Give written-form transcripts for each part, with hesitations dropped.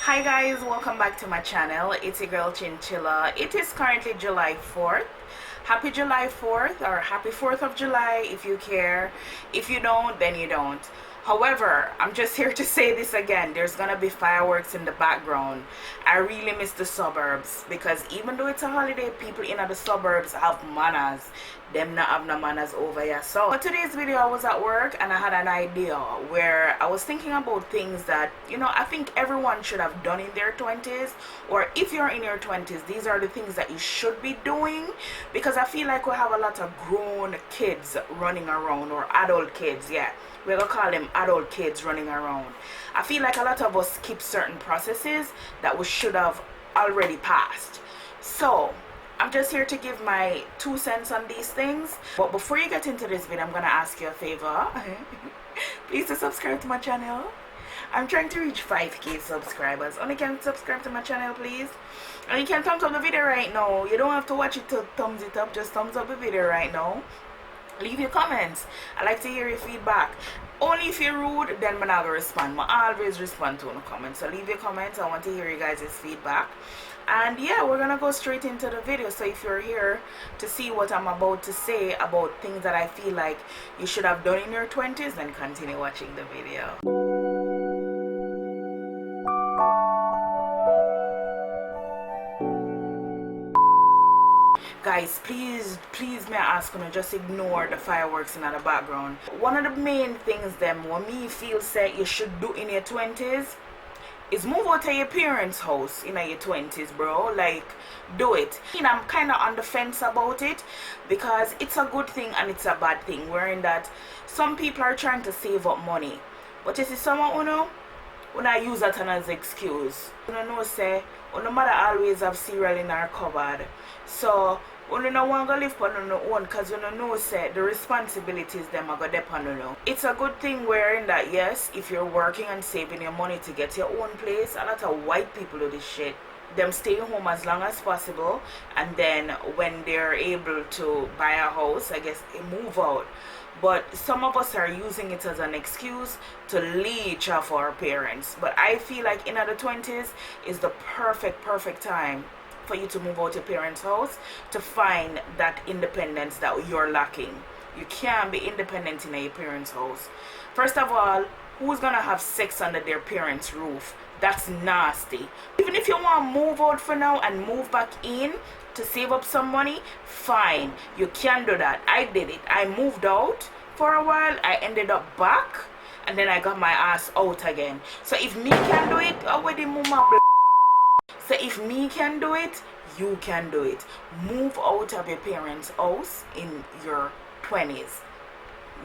Hi guys, welcome back to my channel. It's your girl Chinchilla. It is currently July 4th. Happy July 4th, or happy 4th of July if you care. If you don't, then you don't. However, I'm just here to say this again. There's gonna be fireworks in the background. I really miss the suburbs because even though it's a holiday, people in the suburbs have manners. Them not have no manners over here. So for today's video, I was at work and I had an idea where I was thinking about things that, I think everyone should have done in their 20s, or if you're in your 20s, these are the things that you should be doing, because I feel like we have a lot of grown kids running around, or adult kids, yeah. We're gonna call them adult kids running around. I feel like a lot of us skip certain processes that we should have already passed. So I'm just here to give my 2 cents on these things. But before you get into this video, I'm gonna ask you a favor. Please to subscribe to my channel. I'm trying to reach 5k subscribers. Only can subscribe to my channel, please. And you can thumbs up the video right now. You don't have to watch it to thumbs it up. Just thumbs up the video right now. Leave your comments. I like to hear your feedback. Only if you're rude, then I'm not gonna respond. I always respond to the comments. So leave your comments. I want to hear you guys' feedback. And yeah, we're gonna go straight into the video. So if you're here to see what I'm about to say about things that I feel like you should have done in your 20s, then continue watching the video. Guys, please may I ask you to just ignore the fireworks in the background. One of the main things them when me feel say you should do in your 20s is move out of your parents' house in your 20s, bro. Like, do it. And I'm kind of on the fence about it because it's a good thing and it's a bad thing, wherein that some people are trying to save up money, but you see someone when I use that as an excuse, say no mother always have cereal in her cupboard, so you don't want to live on your own because you know say the responsibilities them are going to depend on you. It's a good thing wherein that yes, if you're working and saving your money to get your own place, a lot of white people do this shit. Them stay home as long as possible, and then when they're able to buy a house, I guess they move out. But some of us are using it as an excuse to leech off our parents. But I feel like in the 20s is the perfect time for you to move out your parents' house to find that independence that you're lacking. You can't be independent in your parents' house. First of all, who's gonna have sex under their parents' roof? That's nasty. Even if you want to move out for now and move back in to save up some money, fine, you can do that. I did it. I moved out for a while, I ended up back, and then I got my ass out again. So if me can do it, so if me can do it, you can do it. Move out of your parents' house in your 20s.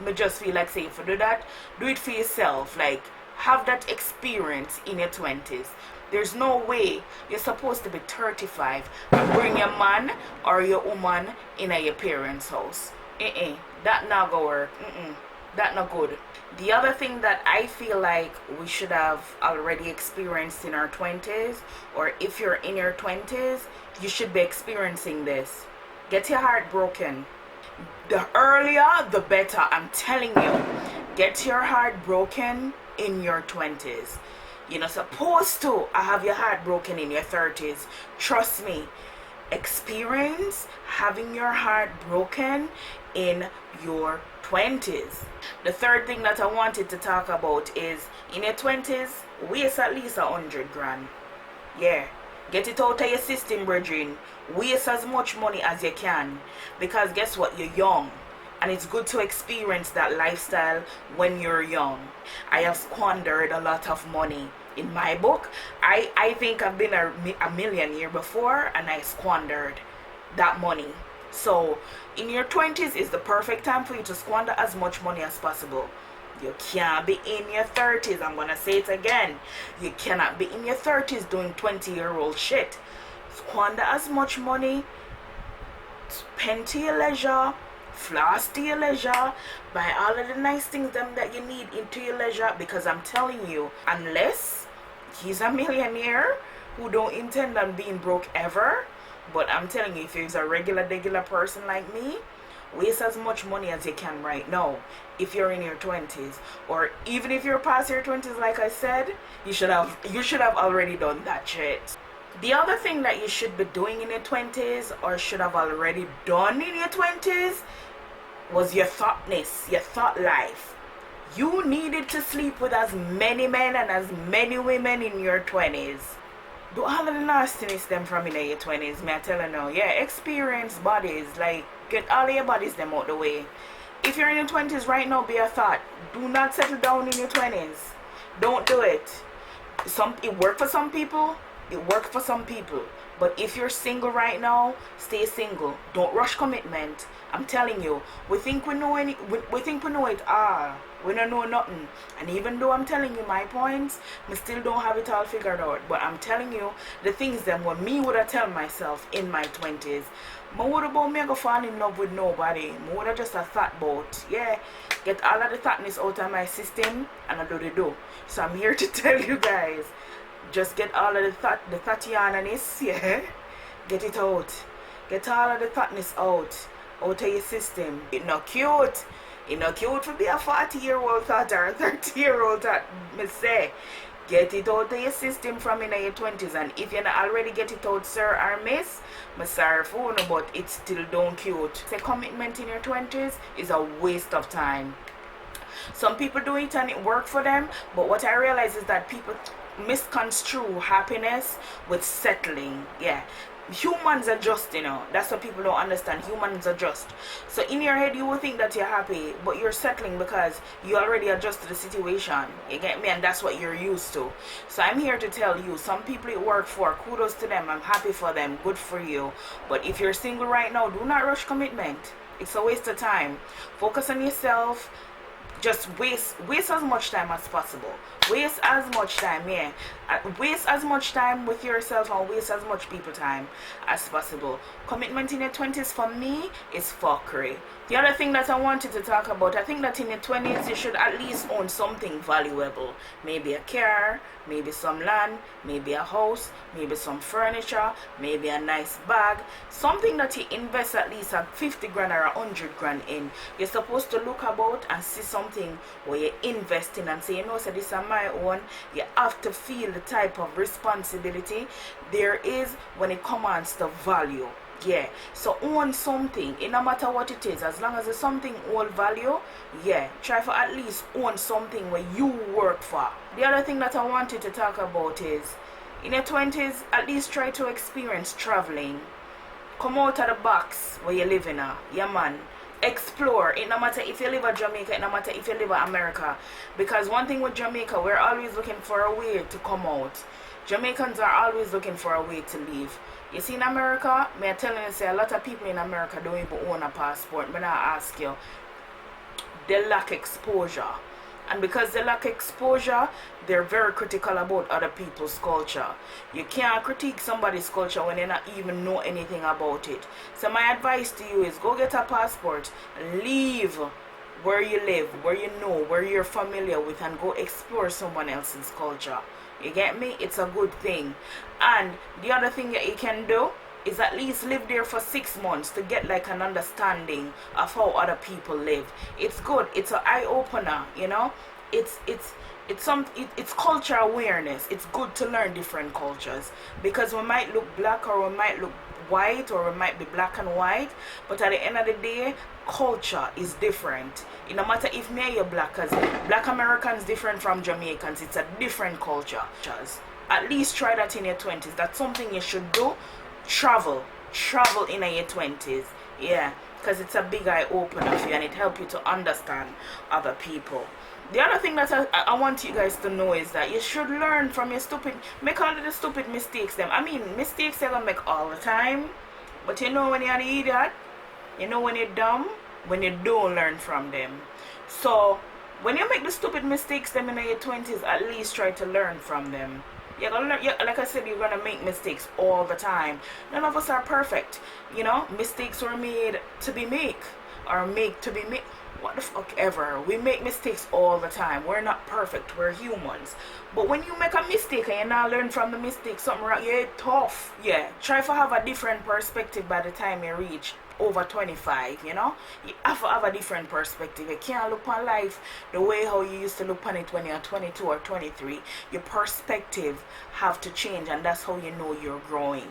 I just feel like say if you do that, do it for yourself. Like, have that experience in your 20s. There's no way you're supposed to be 35 and bring your man or your woman in your parents' house. That not gonna work. That not good. The other thing that I feel like we should have already experienced in our 20s, or if you're in your 20s, you should be experiencing this. Get your heart broken. The earlier, the better. I'm telling you. Get your heart broken in your 20s. You're not supposed to have your heart broken in your 30s. Trust me. Experience having your heart broken in your 20s. The third thing that I wanted to talk about is in your 20s, waste at least 100 grand. Yeah. Get it out of your system, brethren. Waste as much money as you can. Because guess what? You're young. And it's good to experience that lifestyle when you're young. I have squandered a lot of money. In my book, I think I've been a millionaire before, and I squandered that money. So in your 20s is the perfect time for you to squander as much money as possible. You can't be in your 30s. I'm gonna say it again. You cannot be in your 30s doing 20-year-old shit. Squander as much money. Spend to your leisure. Floss to your leisure. Buy all of the nice things that you need into your leisure, because I'm telling you, unless he's a millionaire who don't intend on being broke ever, but I'm telling you, if he's a regular person like me Waste as much money as you can right now if you're in your 20s, or even if you're past your 20s. Like I said, you should have already done that shit. The other thing that you should be doing in your 20s, or should have already done in your 20s, was your thoughtness, your thought life. You needed to sleep with as many men and as many women in your 20s. Do all of the nastiness them from in your 20s, me I tell you now. Yeah, experience bodies, like get all of your bodies them out the way. If you're in your 20s right now, be a thought. Do not settle down in your 20s. Don't do it. It worked for some people. It worked for some people. But if you're single right now, stay single. Don't rush commitment. I'm telling you, we think we know we think we know it all. We don't know nothing. And even though I'm telling you my points, we still don't have it all figured out. But I'm telling you the things that when me would have tell myself in my 20s. I would have about me go fall in love with nobody. I would have just a thought about, yeah, get all of the thoughtness out of my system and I do the do. So I'm here to tell you guys, just get all of the thoughtyaness, yeah, get it out. Get all of the thoughtness out of your system. It's not cute. It's not cute to be a 40-year-old thought or a 30-year-old thought, me say. Get it out of your system from in your 20s. And if you not already get it out, sir or miss, I'm sorry for you, but it's still don't cute. The commitment in your 20s is a waste of time. Some people do it and it works for them, but what I realize is that people misconstrue happiness with settling. Yeah. Humans adjust, you know. That's what people don't understand. Humans adjust. So in your head you will think that you're happy, but you're settling because you already adjusted the situation. You get me? And that's what you're used to. So I'm here to tell you, some people it work for, kudos to them. I'm happy for them. Good for you. But if you're single right now, do not rush commitment. It's a waste of time. Focus on yourself. Just waste as much time as possible. Waste as much time, yeah. Waste as much time with yourself and waste as much people time as possible. Commitment in your 20s for me is fuckery. The other thing that I wanted to talk about, I think that in your 20s you should at least own something valuable. Maybe a car, maybe some land, maybe a house, maybe some furniture, maybe a nice bag. Something that you invest at least a 50 grand or 100 grand in. You're supposed to look about and see something where you invest in and say, you know, so this is my own. You have to feel the type of responsibility there is when it comes to value. Yeah, so own something, it no matter what it is, as long as it's something old value, yeah, try for at least own something where you work for. The other thing that I wanted to talk about is, in your 20s, at least try to experience traveling. Come out of the box where you live in, yeah man. Explore. It no matter if you live in Jamaica, it no matter if you live in America. Because one thing with Jamaica, we're always looking for a way to come out. Jamaicans are always looking for a way to leave. You see in America, me telling you, say a lot of people in America don't even own a passport. But I ask you, they lack exposure. And because they lack exposure, they're very critical about other people's culture. You can't critique somebody's culture when you not even know anything about it. So my advice to you is go get a passport, leave where you live, where you know, where you're familiar with, and go explore someone else's culture. You get me? It's a good thing. And the other thing that you can do is at least live there for 6 months to get like an understanding of how other people live. It's good. It's an eye opener, you know. It's culture awareness. It's good to learn different cultures, because we might look black or we might look white or we might be black and white, but at the end of the day, culture is different. It no matter if me or you're black, because black Americans different from Jamaicans. It's a different culture. At least try that in your 20s. That's something you should do. Travel in your 20s. Yeah, because it's a big eye opener for you and it helps you to understand other people. The other thing that I want you guys to know is that you should learn from your make all of the stupid mistakes them. I mean, mistakes they're gonna make all the time, but you know when you're an idiot, you know when you're dumb, when you don't learn from them. So when you make the stupid mistakes them in your 20s, at least try to learn from them. You're gonna learn, like I said, you're gonna make mistakes all the time. None of us are perfect, you know. Mistakes were made to be made, or make to be made. What the fuck ever. We make mistakes all the time. We're not perfect. We're humans. But when you make a mistake and you not learn from the mistake, something wrong, you're tough. Yeah. Try to have a different perspective by the time you reach over 25, you know. You have to have a different perspective. You can't look on life the way how you used to look on it when you're 22 or 23. Your perspective have to change, and that's how you know you're growing.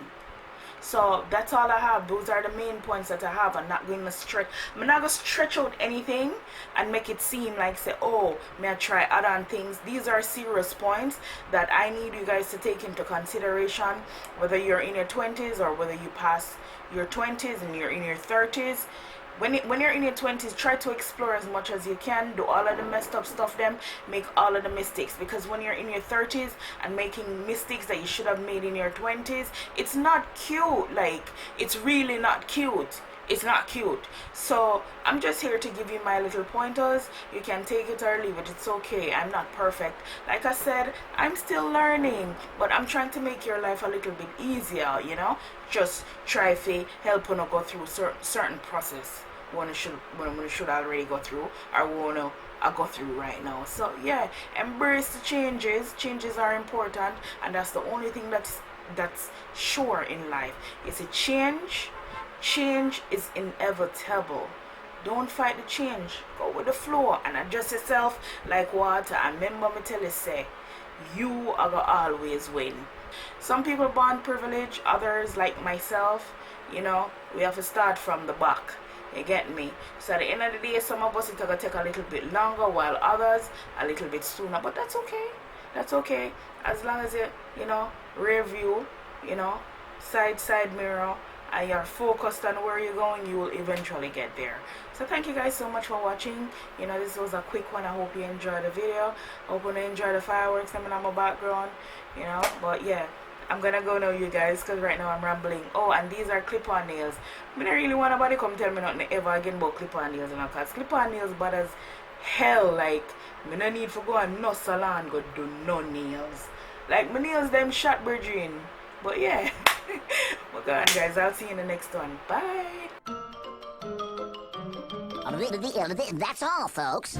So that's all I have. Those are the main points that I have. I'm not going to stretch. I'm not going to stretch out anything and make it seem like, say, oh, may I try add-on things. These are serious points that I need you guys to take into consideration, whether you're in your 20s or whether you pass your 20s and you're in your 30s. When you're in your 20s, try to explore as much as you can. Do all of the messed up stuff, make all of the mistakes. Because when you're in your 30s and making mistakes that you should have made in your 20s, it's not cute. Like, it's really not cute. It's not cute. So I'm just here to give you my little pointers. You can take it or leave it. It's okay. I'm not perfect. Like I said, I'm still learning, but I'm trying to make your life a little bit easier, you know. Just try to help you go through certain process when you should already go through, or wanna go through right now. So yeah, embrace the changes. Changes are important, and that's the only thing that's sure in life. It's a change. Change is inevitable. Don't fight the change. Go with the flow and adjust yourself like water. And remember me tell you, say, you are gonna always win. Some people born privileged, others like myself, you know, we have to start from the back. You get me? So at the end of the day, some of us it's gonna take a little bit longer, while others a little bit sooner. But that's okay. That's okay. As long as you know, rear view, you know, side mirror, and you're focused on where you're going, you will eventually get there. So thank you guys so much for watching. You know, this was a quick one. I hope you enjoyed the video. I hope you enjoy the fireworks coming on my background, you know. But yeah, I'm gonna go now, you guys, because right now I'm rambling. Oh, and these are clip-on nails. I don't really want nobody come tell me nothing ever again about clip-on nails, you know, because clip-on nails bad as hell. Like, me no need to go and no salon go do no nails. Like, my nails them shot bridging. But yeah. Well, go on, guys. I'll see you in the next one. Bye. That's all, folks.